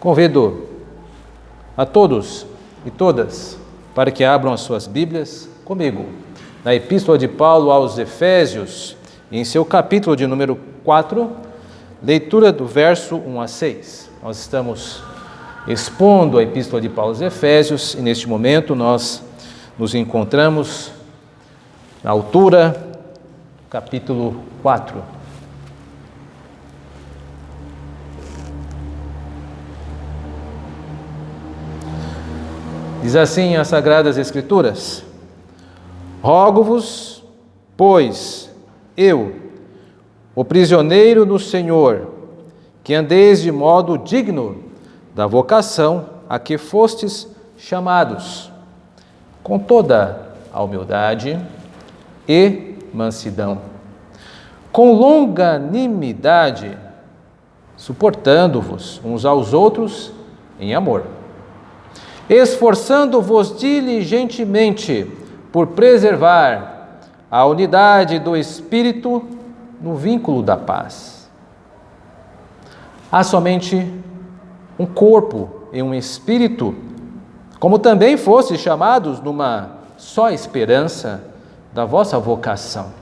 Convido a todos e todas para que abram as suas Bíblias comigo na Epístola de Paulo aos Efésios, em seu capítulo de número 4, leitura do verso 1 a 6. Nós estamos expondo a Epístola de Paulo aos Efésios e neste momento nós nos encontramos na altura do capítulo 4. Diz assim as Sagradas Escrituras: Rogo-vos, pois, eu, o prisioneiro do Senhor, que andeis de modo digno da vocação a que fostes chamados, com toda a humildade e mansidão, com longanimidade, suportando-vos uns aos outros em amor, esforçando-vos diligentemente por preservar a unidade do Espírito no vínculo da paz. Há somente um corpo e um Espírito, como também fostes chamados numa só esperança da vossa vocação.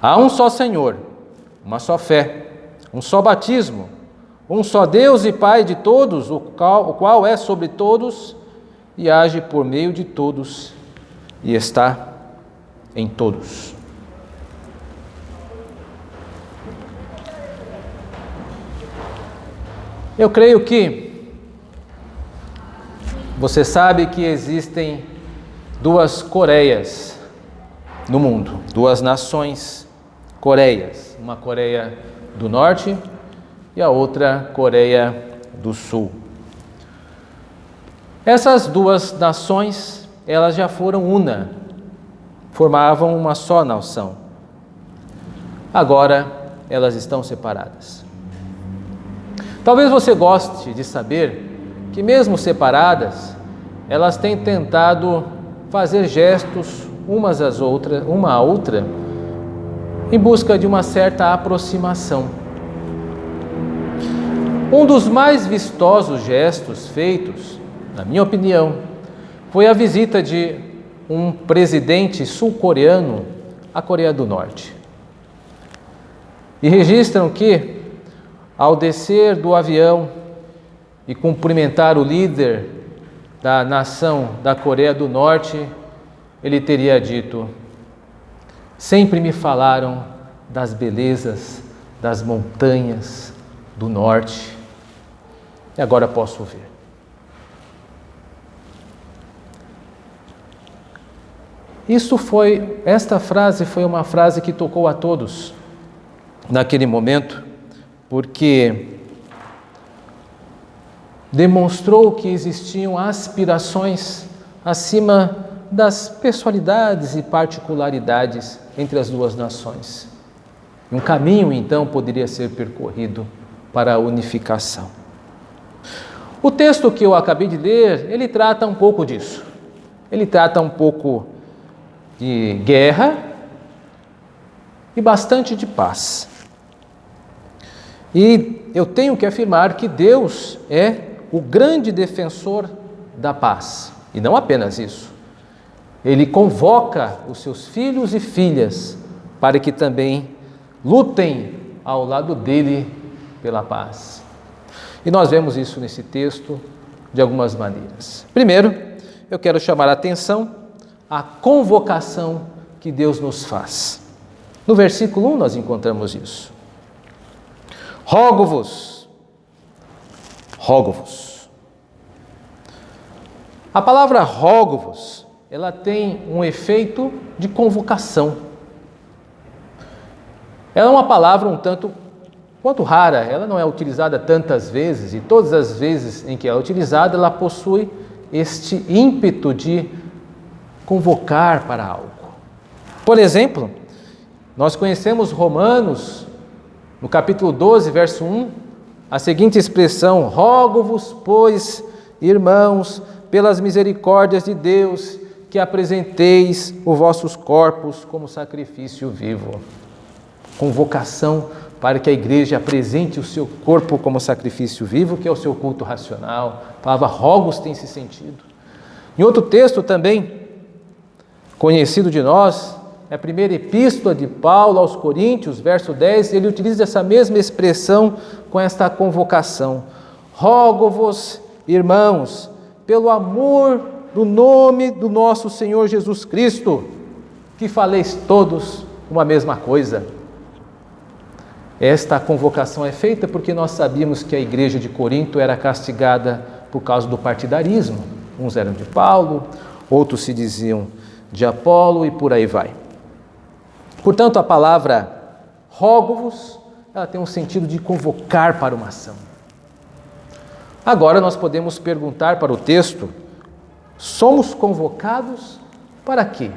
Há um só Senhor, uma só fé, um só batismo, um só Deus e Pai de todos, o qual é sobre todos e age por meio de todos e está em todos. Eu creio que você sabe que existem duas Coreias no mundo, duas nações Coreias, uma Coreia do Norte e a outra Coreia do Sul. Essas duas nações, elas já foram una, formavam uma só nação. Agora elas estão separadas. Talvez você goste de saber que mesmo separadas, elas têm tentado fazer gestos uma à outra, em busca de uma certa aproximação. Um dos mais vistosos gestos feitos, na minha opinião, foi a visita de um presidente sul-coreano à Coreia do Norte. E registram que, ao descer do avião e cumprimentar o líder da nação da Coreia do Norte, ele teria dito: sempre me falaram das belezas das montanhas do norte, e agora posso ver. Esta frase foi uma frase que tocou a todos naquele momento, porque demonstrou que existiam aspirações acima das pessoalidades e particularidades entre as duas nações. Um caminho, então, poderia ser percorrido para a unificação. O texto que eu acabei de ler, ele trata um pouco disso. Ele trata um pouco de guerra e bastante de paz. E eu tenho que afirmar que Deus é o grande defensor da paz. E não apenas isso. Ele convoca os seus filhos e filhas para que também lutem ao lado dele pela paz. E nós vemos isso nesse texto de algumas maneiras. Primeiro, eu quero chamar a atenção à convocação que Deus nos faz. No versículo 1 nós encontramos isso. Rogo-vos. Rogo-vos. A palavra rogo-vos, ela tem um efeito de convocação. Ela é uma palavra um tanto quanto rara, ela não é utilizada tantas vezes, e todas as vezes em que ela é utilizada, ela possui este ímpeto de convocar para algo. Por exemplo, nós conhecemos Romanos, no capítulo 12, verso 1, a seguinte expressão: rogo-vos, pois, irmãos, pelas misericórdias de Deus, que apresenteis os vossos corpos como sacrifício vivo. Convocação para que a igreja apresente o seu corpo como sacrifício vivo, que é o seu culto racional. A palavra rogos tem esse sentido. Em outro texto também, conhecido de nós, é a primeira epístola de Paulo aos Coríntios, verso 10, ele utiliza essa mesma expressão com esta convocação. Rogo-vos, irmãos, pelo amor do nome do nosso Senhor Jesus Cristo, que faleis todos uma mesma coisa. Esta convocação é feita porque nós sabíamos que a igreja de Corinto era castigada por causa do partidarismo. Uns eram de Paulo, outros se diziam de Apolo e por aí vai. Portanto, a palavra rogo-vos, ela tem um sentido de convocar para uma ação. Agora nós podemos perguntar para o texto, somos convocados para quê?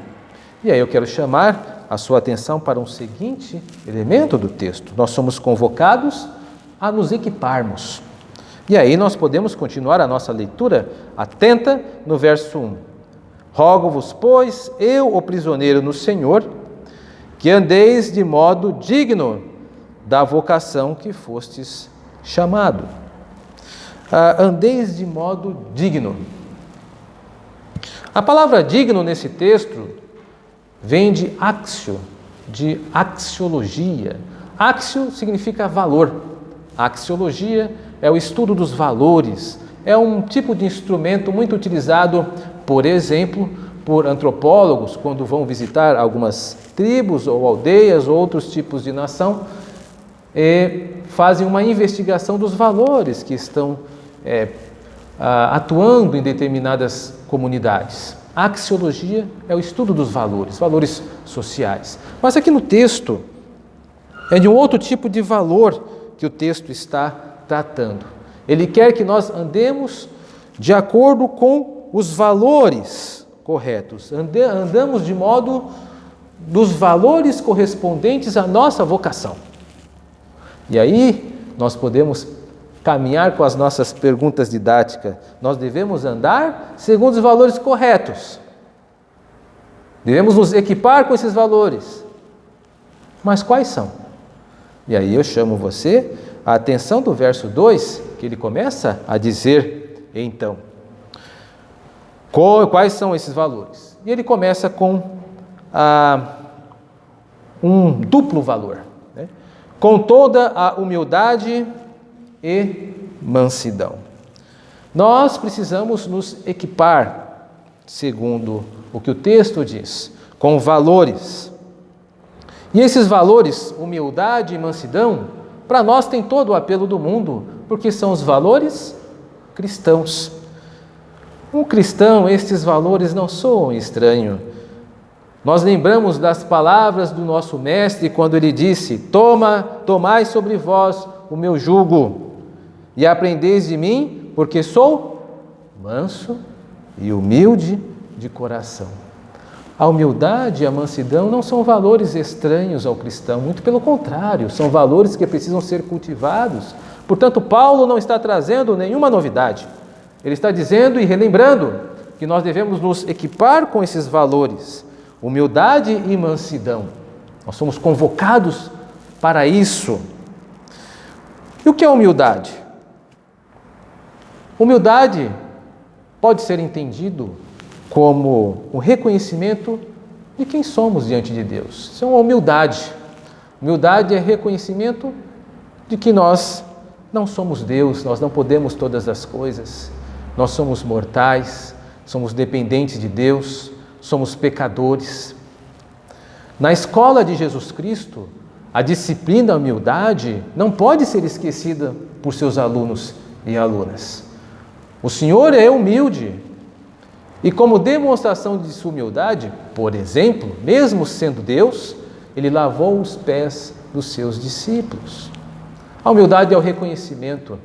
E aí eu quero chamar a sua atenção para um seguinte elemento do texto. Nós somos convocados a nos equiparmos. E aí nós podemos continuar a nossa leitura atenta no verso 1. Rogo-vos, pois, eu, o prisioneiro no Senhor, que andeis de modo digno da vocação que fostes chamado. Andeis de modo digno. A palavra digno nesse texto vem de axio, de axiologia. Axio significa valor. A axiologia é o estudo dos valores. É um tipo de instrumento muito utilizado, por exemplo, por antropólogos quando vão visitar algumas tribos ou aldeias ou outros tipos de nação e fazem uma investigação dos valores que estão atuando em determinadas comunidades. A axiologia é o estudo dos valores, valores sociais. Mas aqui no texto é de um outro tipo de valor que o texto está tratando. Ele quer que nós andemos de acordo com os valores corretos. Andamos de modo dos valores correspondentes à nossa vocação. E aí nós podemos caminhar com as nossas perguntas didáticas. Nós devemos andar segundo os valores corretos. Devemos nos equipar com esses valores. Mas quais são? E aí eu chamo você a atenção do verso 2, que ele começa a dizer, então, quais são esses valores? E ele começa com um duplo valor, né? Com toda a humildade e mansidão. Nós precisamos nos equipar, segundo o que o texto diz, com valores. E esses valores, humildade e mansidão, para nós tem todo o apelo do mundo, porque são os valores cristãos. Um cristão, estes valores não soam estranhos. Nós lembramos das palavras do nosso mestre quando ele disse: tomai sobre vós o meu jugo e aprendeis de mim, porque sou manso e humilde de coração. A humildade e a mansidão não são valores estranhos ao cristão, muito pelo contrário, são valores que precisam ser cultivados. Portanto, Paulo não está trazendo nenhuma novidade. Ele está dizendo e relembrando que nós devemos nos equipar com esses valores, humildade e mansidão. Nós somos convocados para isso. E o que é humildade? Humildade pode ser entendido como o reconhecimento de quem somos diante de Deus. Isso é uma humildade. Humildade é reconhecimento de que nós não somos Deus, nós não podemos todas as coisas, nós somos mortais, somos dependentes de Deus, somos pecadores. Na escola de Jesus Cristo, a disciplina da humildade não pode ser esquecida por seus alunos e alunas. O Senhor é humilde e, como demonstração de sua humildade, por exemplo, mesmo sendo Deus, ele lavou os pés dos seus discípulos. A humildade é o reconhecimento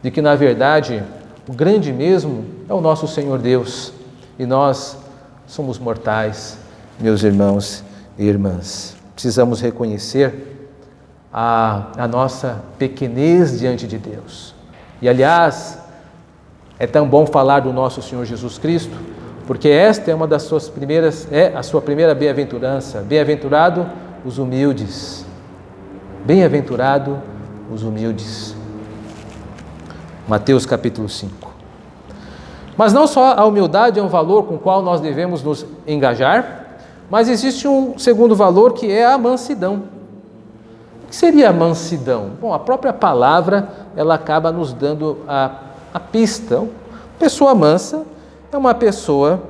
de que, na verdade, o grande mesmo é o nosso Senhor Deus e nós somos mortais, meus irmãos e irmãs. Precisamos reconhecer a nossa pequenez diante de Deus. E, aliás, é tão bom falar do nosso Senhor Jesus Cristo, porque esta é uma das suas primeiras, a sua primeira bem-aventurança. Bem-aventurado os humildes. Bem-aventurado os humildes. Mateus capítulo 5. Mas não só a humildade é um valor com o qual nós devemos nos engajar, mas existe um segundo valor que é a mansidão. O que seria a mansidão? Bom, a própria palavra ela acaba nos dando a pista. Pessoa mansa é uma pessoa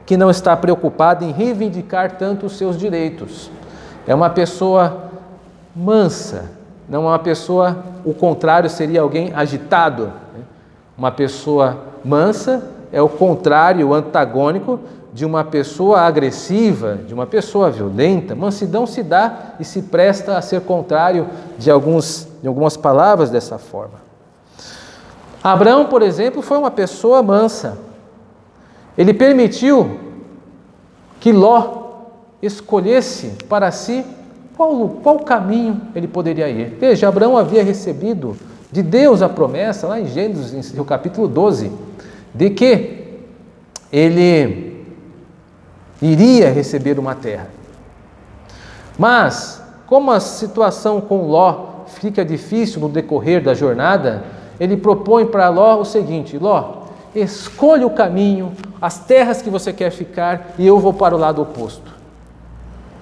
que não está preocupada em reivindicar tanto os seus direitos. É uma pessoa mansa, não é uma pessoa, o contrário seria alguém agitado. Uma pessoa mansa é o contrário, o antagônico de uma pessoa agressiva, de uma pessoa violenta. Mansidão se dá e se presta a ser contrário de algumas palavras dessa forma. Abraão, por exemplo, foi uma pessoa mansa. Ele permitiu que Ló escolhesse para si qual caminho ele poderia ir. Veja, Abraão havia recebido de Deus a promessa, lá em Gênesis, no capítulo 12, de que ele iria receber uma terra. Mas, como a situação com Ló fica difícil no decorrer da jornada, ele propõe para Ló o seguinte: Ló, escolha o caminho, as terras que você quer ficar, e eu vou para o lado oposto.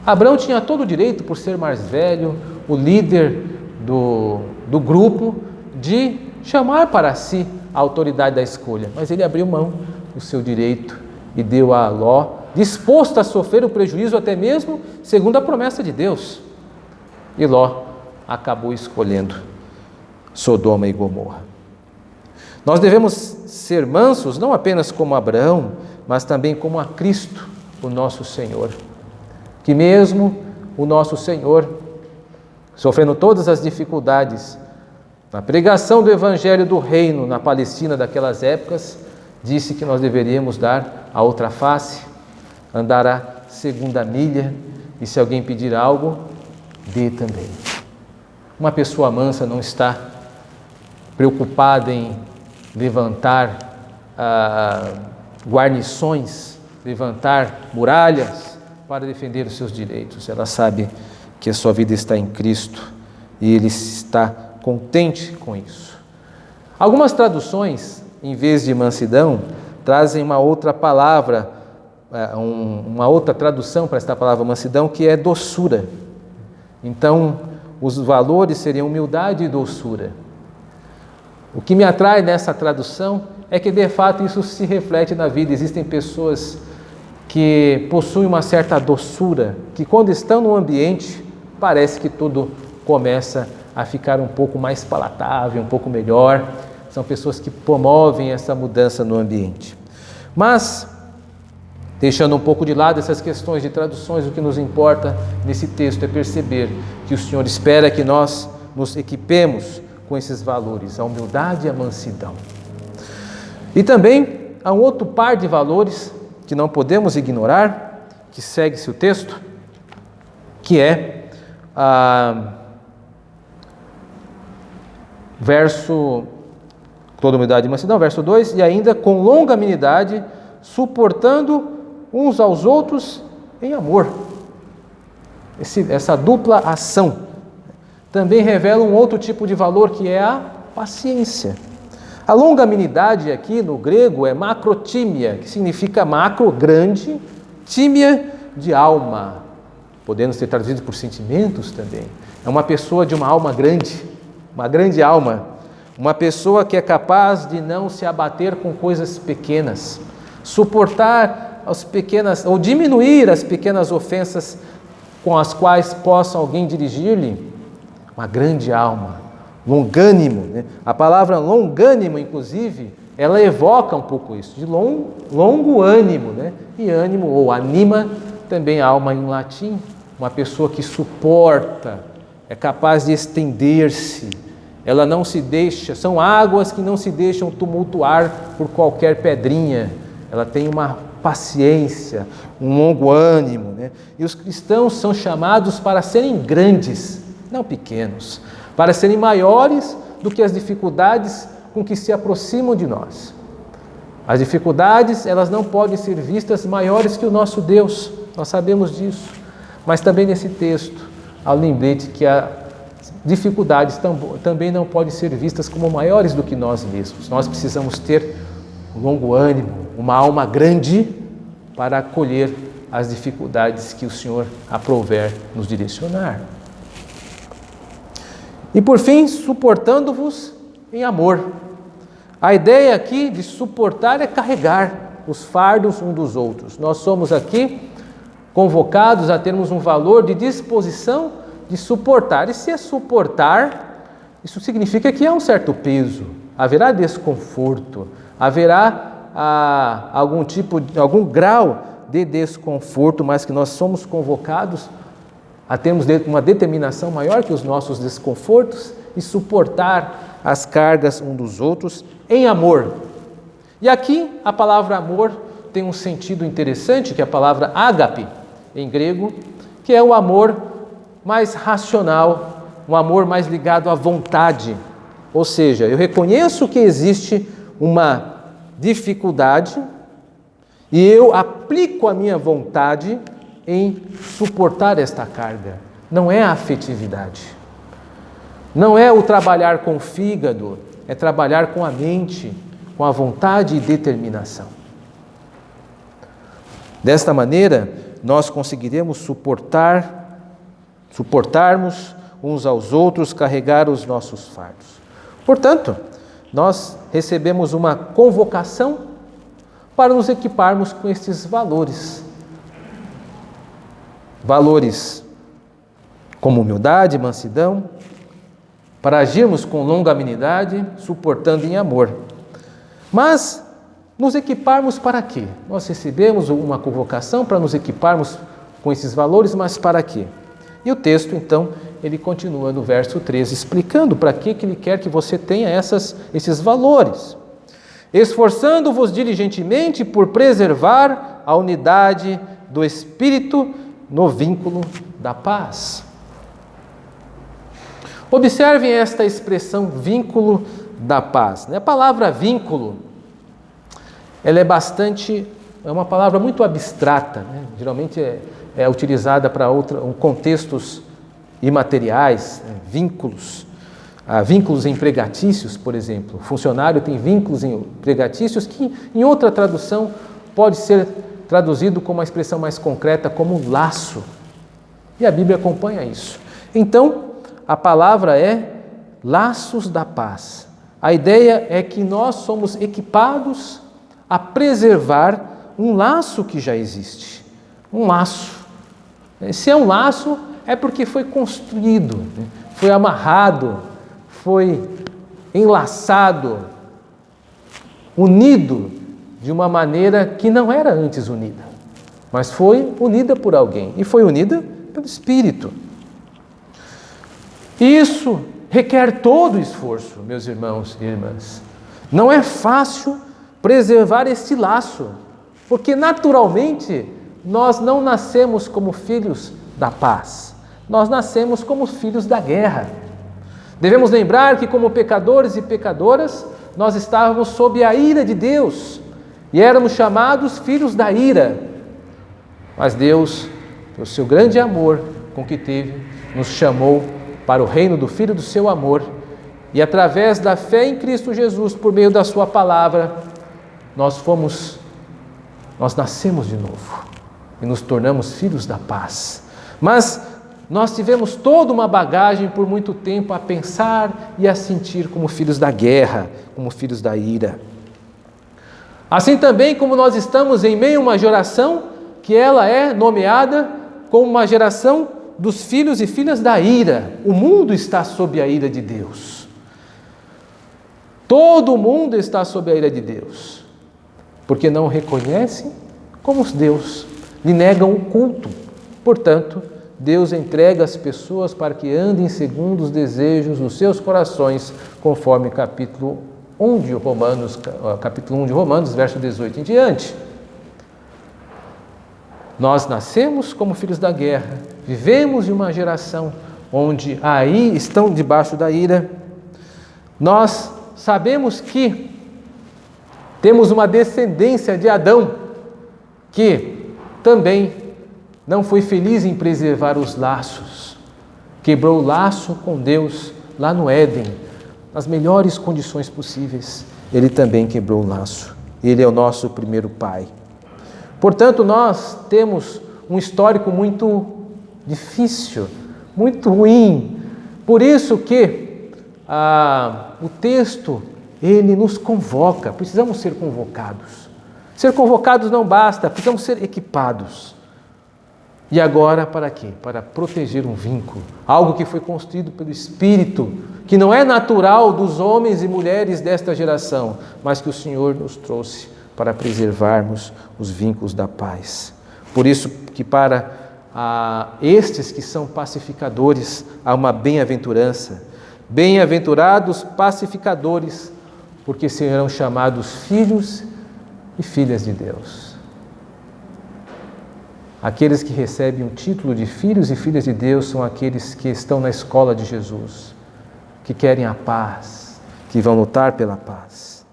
Abraão tinha todo o direito, por ser mais velho, o líder do grupo, de chamar para si a autoridade da escolha, mas ele abriu mão do seu direito e deu a Ló, disposto a sofrer o prejuízo até mesmo segundo a promessa de Deus. E Ló acabou escolhendo Sodoma e Gomorra. Nós devemos ser mansos não apenas como Abraão, mas também como a Cristo, o nosso Senhor. Que mesmo o nosso Senhor, sofrendo todas as dificuldades, na pregação do Evangelho do Reino na Palestina daquelas épocas, disse que nós deveríamos dar a outra face, andar a segunda milha, e se alguém pedir algo, dê também. Uma pessoa mansa não está preocupada em levantar guarnições, levantar muralhas para defender os seus direitos. Ela sabe que a sua vida está em Cristo e ele está contente com isso. Algumas traduções, em vez de mansidão, trazem uma outra palavra, uma outra tradução para esta palavra mansidão, que é doçura. Então, os valores seriam humildade e doçura. O que me atrai nessa tradução é que, de fato, isso se reflete na vida. Existem pessoas que possuem uma certa doçura, que quando estão no ambiente, parece que tudo começa a ficar um pouco mais palatável, um pouco melhor. São pessoas que promovem essa mudança no ambiente. Mas, deixando um pouco de lado essas questões de traduções, o que nos importa nesse texto é perceber que o Senhor espera que nós nos equipemos com esses valores, a humildade e a mansidão. E também há um outro par de valores que não podemos ignorar, que segue-se o texto, que é toda humildade e mansidão, verso 2, e ainda com longanimidade, suportando uns aos outros em amor. Essa dupla ação também revela um outro tipo de valor, que é a paciência. A longanimidade aqui no grego é macrotímia, que significa macro, grande, tímia, de alma, podendo ser traduzido por sentimentos também. É uma pessoa de uma alma grande, uma grande alma, uma pessoa que é capaz de não se abater com coisas pequenas, suportar as pequenas, ou diminuir as pequenas ofensas com as quais possa alguém dirigir-lhe. Uma grande alma, longânimo, né? A palavra longânimo, inclusive, ela evoca um pouco isso, de longo ânimo, né? E ânimo, ou anima, também alma em latim, uma pessoa que suporta, é capaz de estender-se, ela não se deixa, são águas que não se deixam tumultuar por qualquer pedrinha, ela tem uma paciência, um longo ânimo, né? E os cristãos são chamados para serem grandes, não pequenos, para serem maiores do que as dificuldades com que se aproximam de nós. As dificuldades, elas não podem ser vistas maiores que o nosso Deus, nós sabemos disso. Mas também nesse texto, há o lembrete que dificuldades também não podem ser vistas como maiores do que nós mesmos. Nós precisamos ter um longo ânimo, uma alma grande para acolher as dificuldades que o Senhor aprouver nos direcionar. E por fim, suportando-vos em amor. A ideia aqui de suportar é carregar os fardos uns dos outros. Nós somos aqui convocados a termos um valor de disposição de suportar. E se é suportar, isso significa que há um certo peso, haverá desconforto, haverá algum grau de desconforto, mas que nós somos convocados a termos uma determinação maior que os nossos desconfortos e suportar as cargas uns dos outros em amor. E aqui a palavra amor tem um sentido interessante, que é a palavra ágape, em grego, que é o amor mais racional, um amor mais ligado à vontade. Ou seja, eu reconheço que existe uma dificuldade e eu aplico a minha vontade em suportar esta carga. Não é a afetividade. Não é o trabalhar com o fígado, é trabalhar com a mente, com a vontade e determinação. Desta maneira, nós conseguiremos suportarmos uns aos outros, carregar os nossos fardos. Portanto, nós recebemos uma convocação para nos equiparmos com estes valores. Valores como humildade, mansidão, para agirmos com longanimidade, suportando em amor. Mas nos equiparmos para quê? Nós recebemos uma convocação para nos equiparmos com esses valores, mas para quê? E o texto, então, ele continua no verso 13, explicando para que ele quer que você tenha esses valores. Esforçando-vos diligentemente por preservar a unidade do Espírito no vínculo da paz. Observem esta expressão, vínculo da paz. A palavra vínculo, ela é uma palavra muito abstrata, né? Geralmente é utilizada para contextos imateriais, né? Vínculos. Há vínculos empregatícios, por exemplo. O funcionário tem vínculos empregatícios que, em outra tradução, pode ser traduzido com uma expressão mais concreta como laço. E a Bíblia acompanha isso. Então, a palavra é laços da paz. A ideia é que nós somos equipados a preservar um laço que já existe. Um laço. Se é um laço, é porque foi construído, né? Foi amarrado, foi enlaçado, unido de uma maneira que não era antes unida, mas foi unida por alguém e foi unida pelo Espírito. Isso requer todo o esforço, meus irmãos e irmãs. Não é fácil preservar esse laço, porque naturalmente nós não nascemos como filhos da paz, nós nascemos como filhos da guerra. Devemos lembrar que, como pecadores e pecadoras, nós estávamos sob a ira de Deus e éramos chamados filhos da ira. Mas Deus, pelo seu grande amor com que teve, nos chamou para o reino do Filho do seu amor, e através da fé em Cristo Jesus, por meio da sua palavra, nós nascemos de novo e nos tornamos filhos da paz. Mas nós tivemos toda uma bagagem por muito tempo a pensar e a sentir como filhos da guerra, como filhos da ira. Assim também como nós estamos em meio a uma geração que ela é nomeada como uma geração dos filhos e filhas da ira. O mundo está sob a ira de Deus. Todo o mundo está sob a ira de Deus, porque não o reconhecem como Deus, lhe negam o culto. Portanto, Deus entrega as pessoas para que andem segundo os desejos dos seus corações, conforme capítulo 1 de Romanos, verso 18 em diante. Nós nascemos como filhos da guerra, vivemos em uma geração onde aí estão debaixo da ira. Nós sabemos que temos uma descendência de Adão, que também não foi feliz em preservar os laços quebrou o laço com Deus lá no Éden, nas melhores condições possíveis, Ele também quebrou o laço. Ele é o nosso primeiro pai. Portanto, nós temos um histórico muito difícil, muito ruim. Por isso que o texto, ele nos convoca. Precisamos ser convocados. Ser convocados não basta, precisamos ser equipados. E agora para quê? Para proteger um vínculo, algo que foi construído pelo Espírito, que não é natural dos homens e mulheres desta geração, mas que o Senhor nos trouxe para preservarmos os vínculos da paz. Por isso que para estes que são pacificadores há uma bem-aventurança. Bem-aventurados pacificadores, porque serão chamados filhos e filhas de Deus. Aqueles que recebem o título de filhos e filhas de Deus são aqueles que estão na escola de Jesus, que querem a paz, que vão lutar pela paz.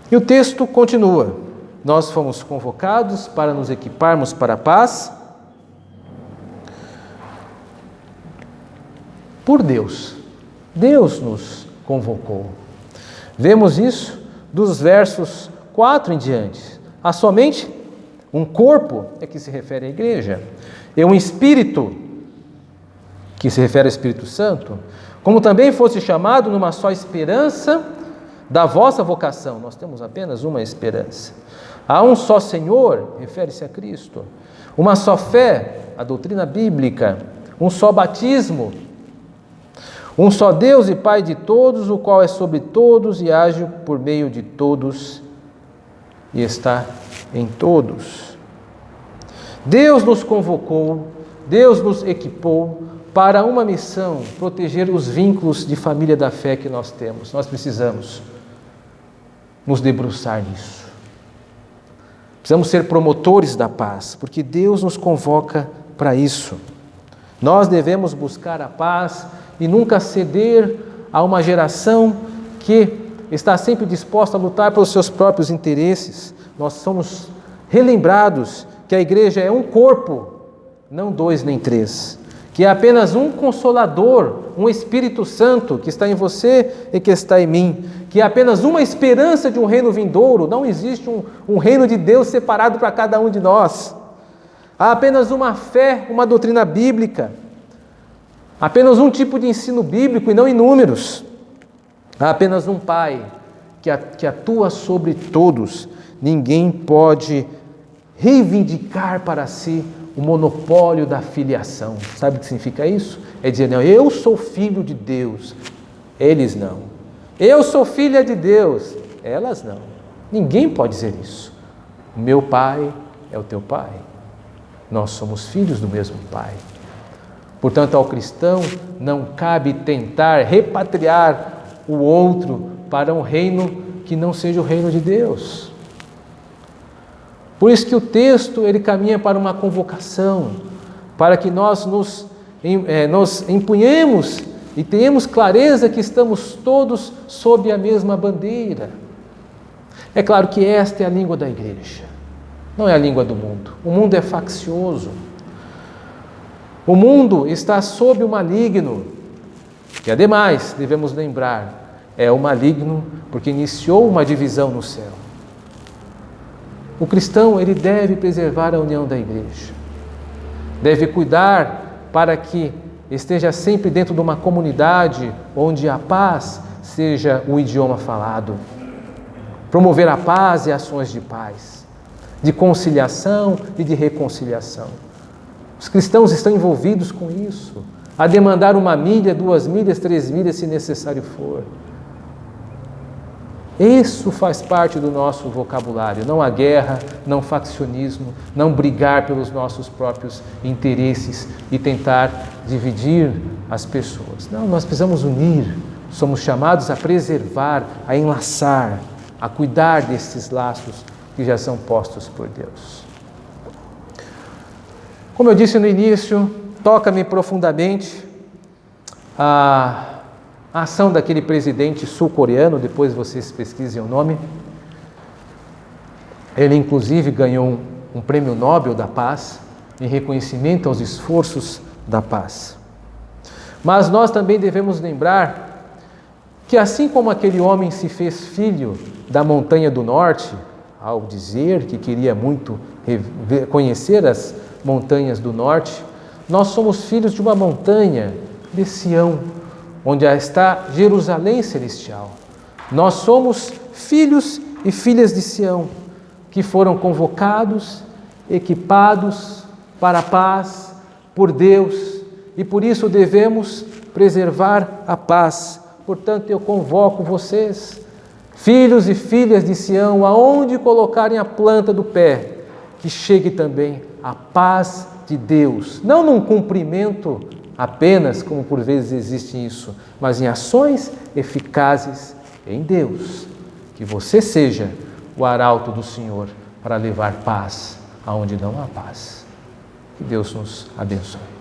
E o texto continua. Nós fomos convocados para nos equiparmos para a paz por Deus. Deus nos convocou. Vemos isso dos versos 4 em diante. Há somente um corpo, é que se refere à igreja, e um espírito, que se refere ao Espírito Santo, como também fosse chamado numa só esperança da vossa vocação. Nós temos apenas uma esperança. Há um só Senhor, refere-se a Cristo, uma só fé, a doutrina bíblica, um só batismo, um só Deus e Pai de todos, o qual é sobre todos e age por meio de todos e está em todos. Deus nos convocou, Deus nos equipou para uma missão, proteger os vínculos de família da fé que nós temos. Nós precisamos nos debruçar nisso. Precisamos ser promotores da paz, porque Deus nos convoca para isso. Nós devemos buscar a paz e nunca ceder a uma geração que está sempre disposta a lutar pelos seus próprios interesses. Nós somos relembrados que a igreja é um corpo, não 2 nem 3, que é apenas um Consolador, um Espírito Santo que está em você e que está em mim, que é apenas uma esperança de um reino vindouro. Não existe um reino de Deus separado para cada um de nós. Há apenas uma fé, uma doutrina bíblica, apenas um tipo de ensino bíblico e não inúmeros. Há apenas um Pai que atua sobre todos. Ninguém pode reivindicar para si o monopólio da filiação. Sabe o que significa isso? É dizer, não, eu sou filho de Deus. Eles não. Eu sou filha de Deus. Elas não. Ninguém pode dizer isso. O meu pai é o teu pai. Nós somos filhos do mesmo Pai. Portanto, ao cristão não cabe tentar repatriar o outro para um reino que não seja o reino de Deus. Por isso que o texto ele caminha para uma convocação, para que nós nos empunhemos e tenhamos clareza que estamos todos sob a mesma bandeira. É claro que esta é a língua da igreja, não é a língua do mundo. O mundo é faccioso. O mundo está sob o maligno, que ademais, devemos lembrar, é o maligno porque iniciou uma divisão no céu. O cristão, ele deve preservar a união da igreja, deve cuidar para que esteja sempre dentro de uma comunidade onde a paz seja o idioma falado, promover a paz e ações de paz, de conciliação e de reconciliação. Os cristãos estão envolvidos com isso, a demandar 1 milha, 2 milhas, 3 milhas, se necessário for. Isso faz parte do nosso vocabulário, não a guerra, não o faccionismo, não brigar pelos nossos próprios interesses e tentar dividir as pessoas. Não, nós precisamos unir, somos chamados a preservar, a enlaçar, a cuidar desses laços que já são postos por Deus. Como eu disse no início, toca-me profundamente a ação daquele presidente sul-coreano, depois vocês pesquisem o nome. Ele inclusive ganhou um prêmio Nobel da Paz, em reconhecimento aos esforços da paz. Mas nós também devemos lembrar que assim como aquele homem se fez filho da montanha do norte, ao dizer que queria muito conhecer as montanhas do norte, nós somos filhos de uma montanha de Sião, onde está Jerusalém celestial. Nós somos filhos e filhas de Sião, que foram convocados, equipados para a paz por Deus, e por isso devemos preservar a paz. Portanto, eu convoco vocês, filhos e filhas de Sião, aonde colocarem a planta do pé, que chegue também a paz de Deus, não num cumprimento apenas, como por vezes existe isso, mas em ações eficazes em Deus. Que você seja o arauto do Senhor para levar paz aonde não há paz. Que Deus nos abençoe.